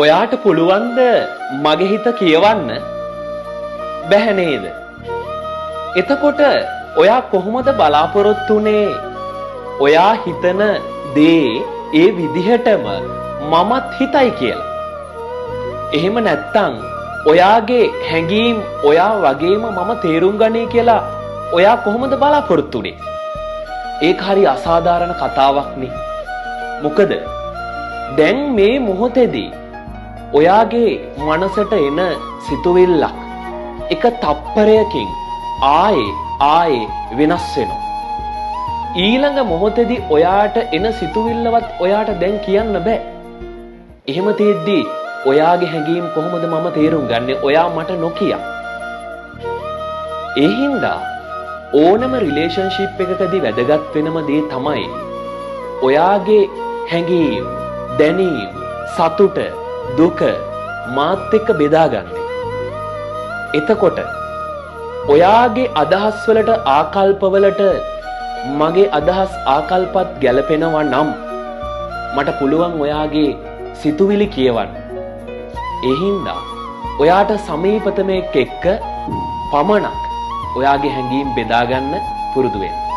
ඔයාට පුළුවන්ද මගේ හිත කියවන්න? බැහැ නේද? එතකොට ඔයා කොහොමද බලාපොරොත්තු වෙන්නේ ඔයා හිතන දේ ඒ විදිහටම මමත් හිතයි කියලා? එහෙම නැත්තම් ඔයාගේ හැඟීම් ඔයා වගේම මම තේරුම් ගනී කියලා ඔයා කොහොමද බලාපොරොත්තු වෙන්නේ? ඒක හරි අසාධාරණ කතාවක් නේ. මොකද දැන් මේ මොහොතේදී ඔයාගේ මනසට එන සිතුවිල්ලක් එක තප්පරයකින් ආයේ වෙනස් වෙනවා. ඊළඟ මොහොතේදී ඔයාට එන සිතුවිල්ලවත් ඔයාට දැන් කියන්න බෑ. එහෙම තේද්දී ඔයාගේ හැඟීම් කොහොමද මම තේරුම් ගන්නෙ ඔයා මට නොකිය? ඒ හින්දා ඕනම රිලේෂන්ෂිප් එකකදී වැදගත් වෙනම දේ තමයි ඔයාගේ හැඟීම්, දැනීම්, සතුට, දුක මාත් එක්ක බෙදාගන්නේ. එතකොට ඔයාගේ අදහස් වලට ආකල්ප වලට මගේ අදහස් ආකල්පත් ගැලපෙනවා නම් මට පුළුවන් ඔයාගේ සිතුවිලි කියවන්න. ඒ හින්දා ඔයාට සමීපතම එක්ක පමණක් ඔයාගේ හැඟීම් බෙදාගන්න පුරුදු වෙන්න.